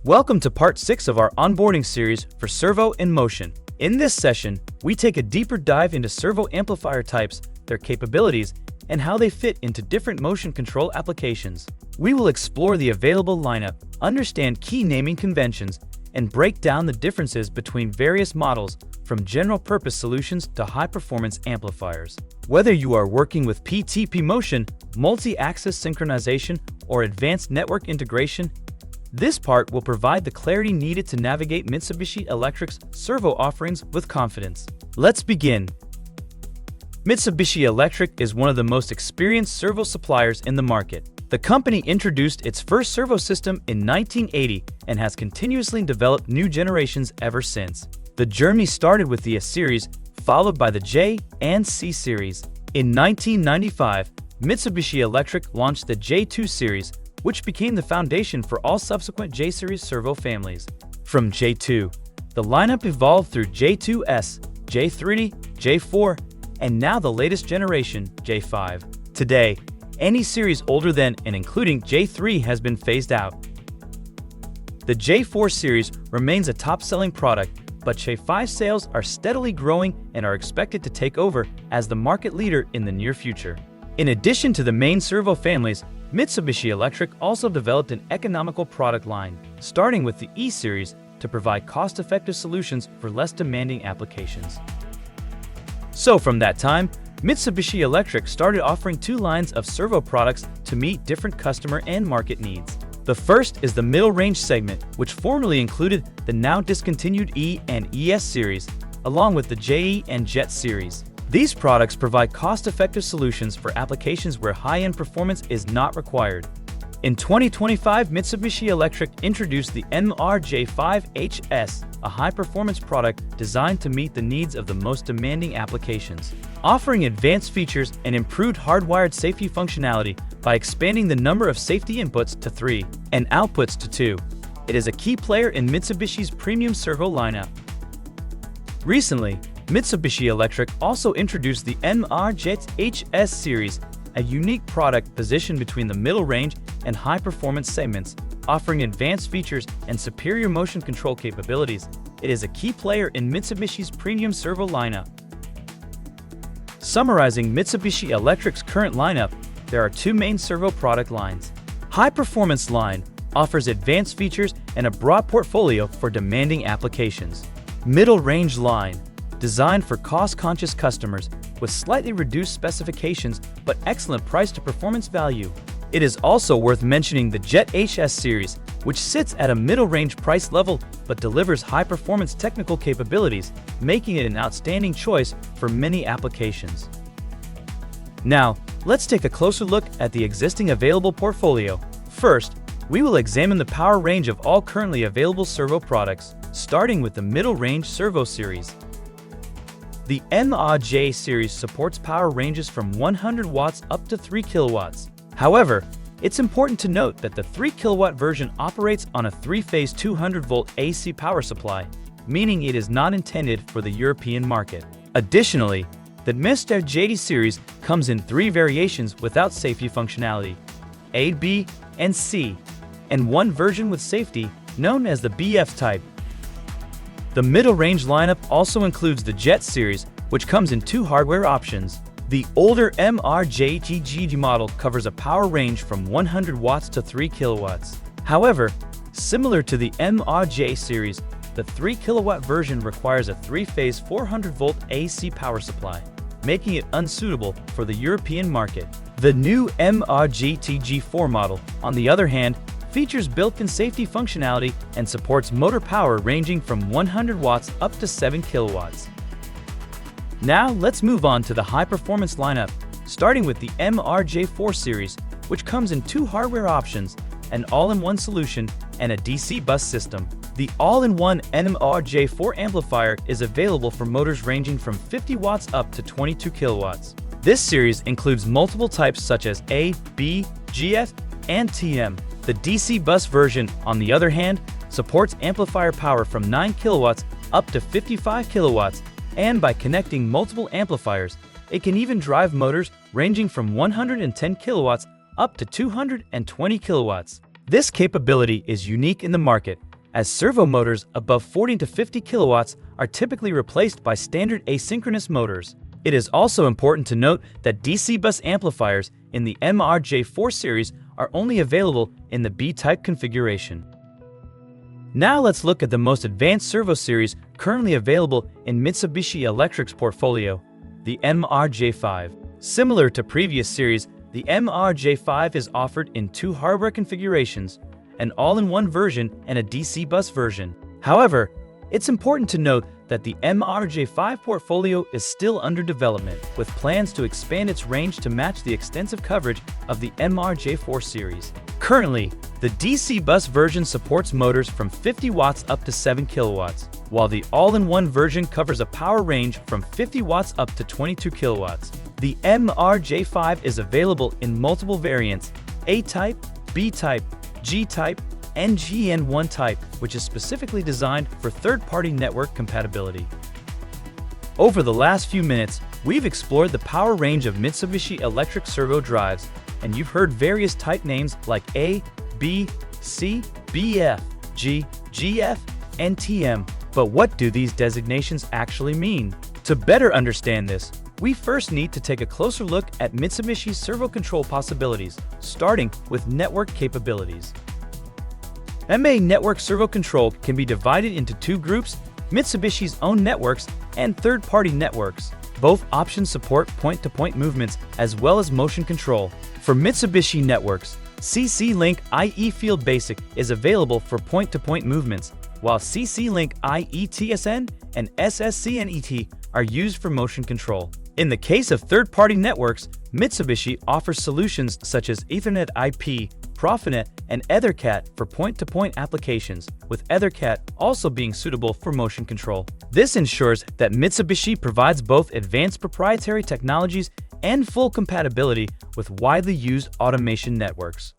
Welcome to part 6 of our onboarding series for Servo in Motion. In this session, we take a deeper dive into servo amplifier types, their capabilities, and how they fit into different motion control applications. We will explore the available lineup, understand key naming conventions, and break down the differences between various models from general-purpose solutions to high-performance amplifiers. Whether you are working with PTP motion, multi-axis synchronization, or advanced network integration, this part will provide the clarity needed to navigate Mitsubishi Electric's servo offerings with confidence. Let's begin. Mitsubishi Electric is one of the most experienced servo suppliers in the market. The company introduced its first servo system in 1980 and has continuously developed new generations ever since. The journey started with the S series, followed by the J and C series. In 1995, Mitsubishi Electric launched the J2 series, which became the foundation for all subsequent J-series servo families. From J2, the lineup evolved through J2S, J3, J4, and now the latest generation, J5. Today, any series older than and including J3 has been phased out. The J4 series remains a top-selling product, but J5 sales are steadily growing and are expected to take over as the market leader in the near future. In addition to the main servo families, Mitsubishi Electric also developed an economical product line, starting with the E series to provide cost-effective solutions for less demanding applications. So from that time, Mitsubishi Electric started offering two lines of servo products to meet different customer and market needs. The first is the middle range segment, which formerly included the now discontinued E and ES series, along with the JE and Jet series. These products provide cost-effective solutions for applications where high-end performance is not required. In 2025, Mitsubishi Electric introduced the MR-J5HS, a high-performance product designed to meet the needs of the most demanding applications. Offering advanced features and improved hardwired safety functionality by expanding the number of safety inputs to 3 and outputs to 2. It is a key player in Mitsubishi's premium servo lineup. Recently, Mitsubishi Electric also introduced the MR-Jet-HS series, a unique product positioned between the middle range and high-performance segments, offering advanced features and superior motion control capabilities. It is a key player in Mitsubishi's premium servo lineup. Summarizing Mitsubishi Electric's current lineup, there are two main servo product lines. High-performance line offers advanced features and a broad portfolio for demanding applications. Middle range line, designed for cost-conscious customers with slightly reduced specifications but excellent price-to-performance value. It is also worth mentioning the Jet HS series, which sits at a middle-range price level but delivers high-performance technical capabilities, making it an outstanding choice for many applications. Now, let's take a closer look at the existing available portfolio. First, we will examine the power range of all currently available servo products, starting with the middle-range servo series. The MR-J series supports power ranges from 100 watts up to 3 kilowatts. However, it's important to note that the 3 kilowatt version operates on a 3-phase 200-volt AC power supply, meaning it is not intended for the European market. Additionally, the Mr. JD series comes in 3 variations without safety functionality, A, B, and C, and one version with safety, known as the BF type. The middle range lineup also includes the Jet series, which comes in 2 hardware options. The older MR-JTGG model covers a power range from 100 watts to 3 kilowatts. However, similar to the MR-J series, the 3 kilowatt version requires a 3-phase 400-volt AC power supply, making it unsuitable for the European market. The new MR-JTG4 model, on the other hand, features built-in safety functionality and supports motor power ranging from 100 watts up to 7 kilowatts. Now let's move on to the high-performance lineup, starting with the MR-J4 series, which comes in 2 hardware options, an all-in-one solution, and a DC bus system. The all-in-one MR-J4 amplifier is available for motors ranging from 50 watts up to 22 kilowatts. This series includes multiple types such as A, B, GF, and TM. The DC bus version, on the other hand, supports amplifier power from 9 kilowatts up to 55 kilowatts, and by connecting multiple amplifiers, it can even drive motors ranging from 110 kilowatts up to 220 kilowatts. This capability is unique in the market as servo motors above 40 to 50 kilowatts are typically replaced by standard asynchronous motors. It is also important to note that DC bus amplifiers in the MRJ4 series are only available in the B-type configuration. Now let's look at the most advanced servo series currently available in Mitsubishi Electric's portfolio, the MRJ5. Similar to previous series, the MRJ5 is offered in two hardware configurations, an all-in-one version and a DC bus version. However, it's important to note that the MRJ5 portfolio is still under development, with plans to expand its range to match the extensive coverage of the MRJ4 series. Currently, the DC bus version supports motors from 50 watts up to 7 kilowatts, while the all-in-one version covers a power range from 50 watts up to 22 kilowatts. The MRJ5 is available in multiple variants: A-type, B-type, G-type, and GN1 type, which is specifically designed for third-party network compatibility. Over the last few minutes, we've explored the power range of Mitsubishi Electric servo drives, and you've heard various type names like A, B, C, BF, G, GF, and TM. But what do these designations actually mean? To better understand this, we first need to take a closer look at Mitsubishi's servo control possibilities, starting with network capabilities. MA network servo control can be divided into two groups: Mitsubishi's own networks and third-party networks. Both options support point-to-point movements as well as motion control. For Mitsubishi networks, CC-Link IE Field Basic is available for point-to-point movements, while CC-Link IE TSN and SSCNET are used for motion control. In the case of third-party networks, Mitsubishi offers solutions such as Ethernet IP, Profinet, and EtherCAT for point-to-point applications, with EtherCAT also being suitable for motion control. This ensures that Mitsubishi provides both advanced proprietary technologies and full compatibility with widely used automation networks.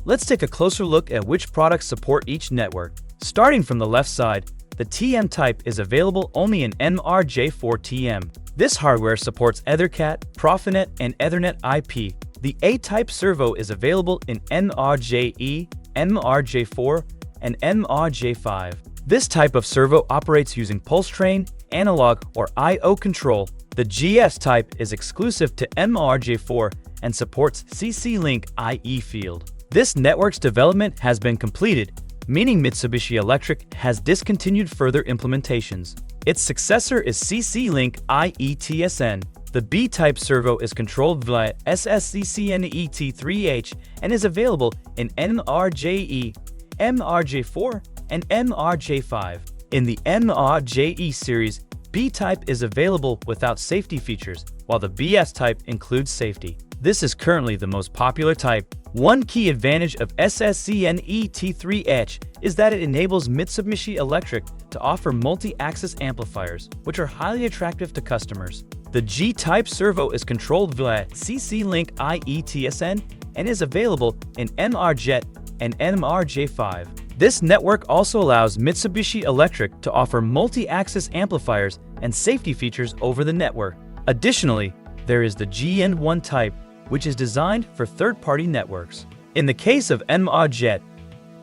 Let's take a closer look at which products support each network. Starting from the left side, the TM type is available only in MRJ4 TM. This hardware supports EtherCAT, Profinet, and Ethernet IP. The A-type servo is available in MRJE, MRJ4, and MRJ5. This type of servo operates using pulse train, analog, or I/O control. The GS type is exclusive to MRJ4 and supports CC-Link IE field. This network's development has been completed, meaning Mitsubishi Electric has discontinued further implementations. Its successor is CC-Link IE TSN. The B-type servo is controlled via SSCCNET3H and is available in MRJE, MRJ4, and MRJ5. In the MRJE series, B-type is available without safety features, while the BS type includes safety. This is currently the most popular type. One key advantage of SSCNET3H is that it enables Mitsubishi Electric to offer multi-axis amplifiers, which are highly attractive to customers. The G-type servo is controlled via CC-Link IE TSN and is available in MRJet and MRJ5. This network also allows Mitsubishi Electric to offer multi-axis amplifiers and safety features over the network. Additionally, there is the GN1 type, which is designed for third-party networks. In the case of MRJet,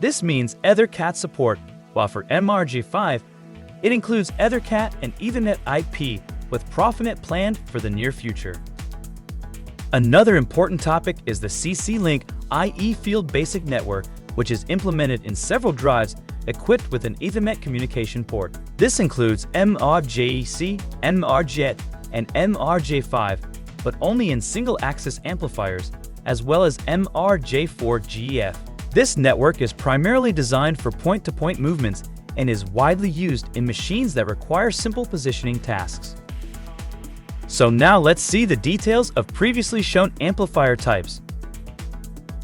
this means EtherCAT support, while for MRJ5, it includes EtherCAT and Ethernet IP, with Profinet planned for the near future. Another important topic is the CC-Link IE Field Basic Network, which is implemented in several drives equipped with an Ethernet communication port. This includes MRJEC, MRJet, and MRJ5, but only in single-axis amplifiers, as well as MRJ4GF. This network is primarily designed for point-to-point movements and is widely used in machines that require simple positioning tasks. So now let's see the details of previously shown amplifier types.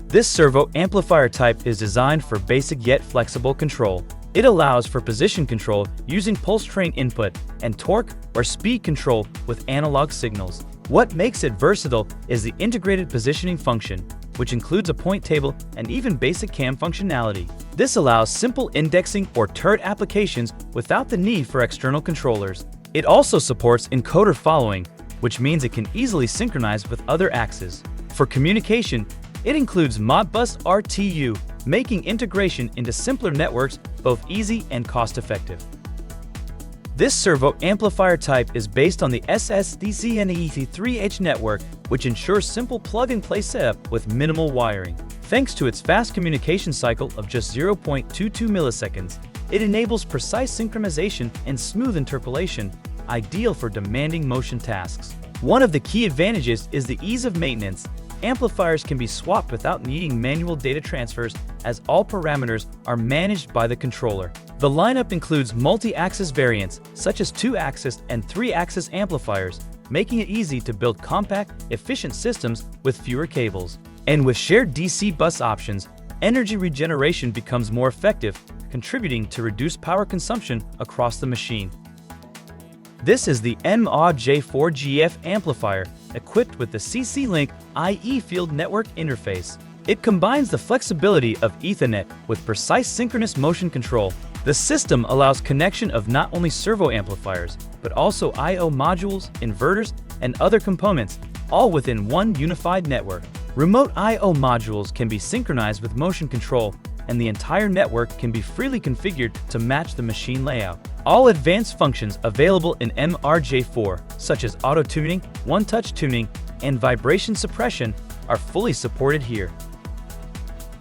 This servo amplifier type is designed for basic yet flexible control. It allows for position control using pulse train input and torque or speed control with analog signals. What makes it versatile is the integrated positioning function, which includes a point table and even basic cam functionality. This allows simple indexing or turret applications without the need for external controllers. It also supports encoder following, which means it can easily synchronize with other axes. For communication, it includes Modbus RTU, making integration into simpler networks both easy and cost-effective. This servo amplifier type is based on the SSDCNET3H network, which ensures simple plug-and-play setup with minimal wiring. Thanks to its fast communication cycle of just 0.22 milliseconds, it enables precise synchronization and smooth interpolation, ideal for demanding motion tasks. One of the key advantages is the ease of maintenance. Amplifiers can be swapped without needing manual data transfers, as all parameters are managed by the controller. The lineup includes multi-axis variants, such as 2-axis and 3-axis amplifiers, making it easy to build compact, efficient systems with fewer cables. And with shared DC bus options, energy regeneration becomes more effective, contributing to reduced power consumption across the machine. This is the MOD-J4GF amplifier, equipped with the CC-Link IE field network interface. It combines the flexibility of Ethernet with precise synchronous motion control. The system allows connection of not only servo amplifiers, but also I/O modules, inverters, and other components, all within one unified network. Remote I/O modules can be synchronized with motion control, and the entire network can be freely configured to match the machine layout. All advanced functions available in MRJ4, such as auto-tuning, one-touch tuning, and vibration suppression, are fully supported here.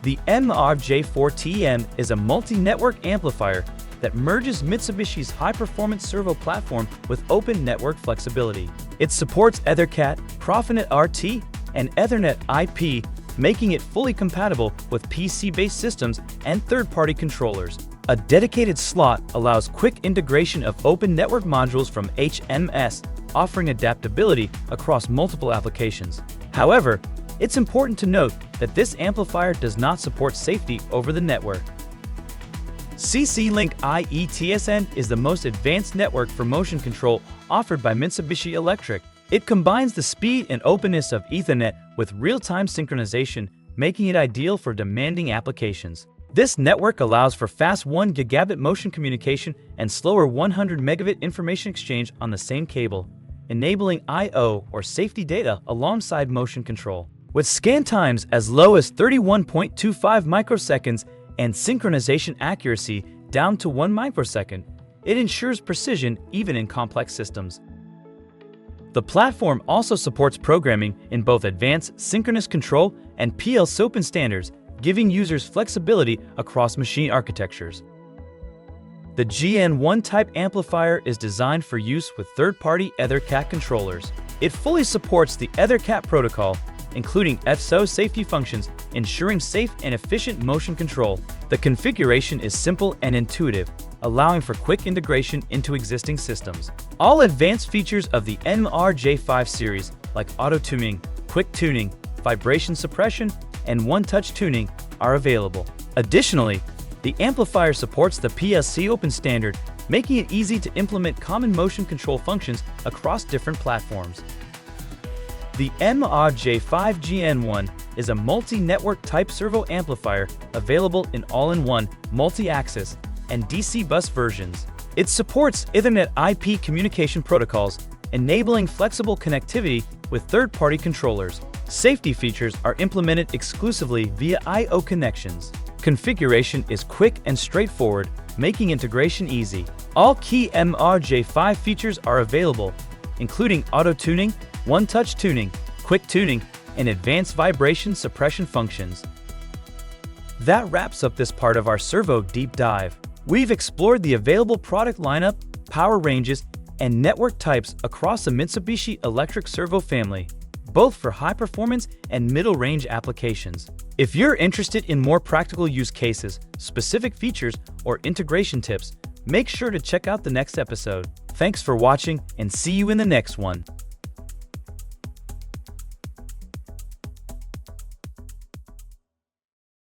The MRJ4TM is a multi-network amplifier that merges Mitsubishi's high-performance servo platform with open network flexibility. It supports EtherCAT, Profinet RT, and Ethernet IP, making it fully compatible with PC-based systems and third-party controllers. A dedicated slot allows quick integration of open network modules from HMS, offering adaptability across multiple applications. However, it's important to note that this amplifier does not support safety over the network. CC-Link TSN is the most advanced network for motion control offered by Mitsubishi Electric. It combines the speed and openness of Ethernet with real-time synchronization, making it ideal for demanding applications. This network allows for fast 1 gigabit motion communication and slower 100 megabit information exchange on the same cable, enabling I/O or safety data alongside motion control. With scan times as low as 31.25 microseconds and synchronization accuracy down to 1 microsecond, it ensures precision even in complex systems. The platform also supports programming in both advanced synchronous control and PL/SOPN standards, giving users flexibility across machine architectures. The GN1 type amplifier is designed for use with third-party EtherCAT controllers. It fully supports the EtherCAT protocol, including FSO safety functions, ensuring safe and efficient motion control. The configuration is simple and intuitive, allowing for quick integration into existing systems. All advanced features of the MRJ5 series, like auto-tuning, quick tuning, vibration suppression, and one-touch tuning, are available. Additionally, the amplifier supports the PLC-Open standard, making it easy to implement common motion control functions across different platforms. The MRJ5GN1 is a multi-network type servo amplifier available in all-in-one, multi-axis, and DC bus versions. It supports Ethernet IP communication protocols, enabling flexible connectivity with third-party controllers. Safety features are implemented exclusively via I/O connections. Configuration is quick and straightforward, making integration easy. All key MRJ5 features are available, including auto-tuning, one-touch tuning, quick tuning, and advanced vibration suppression functions. That wraps up this part of our servo deep dive. We've explored the available product lineup, power ranges, and network types across the Mitsubishi Electric servo family, both for high-performance and middle-range applications. If you're interested in more practical use cases, specific features, or integration tips, make sure to check out the next episode. Thanks for watching, and see you in the next one.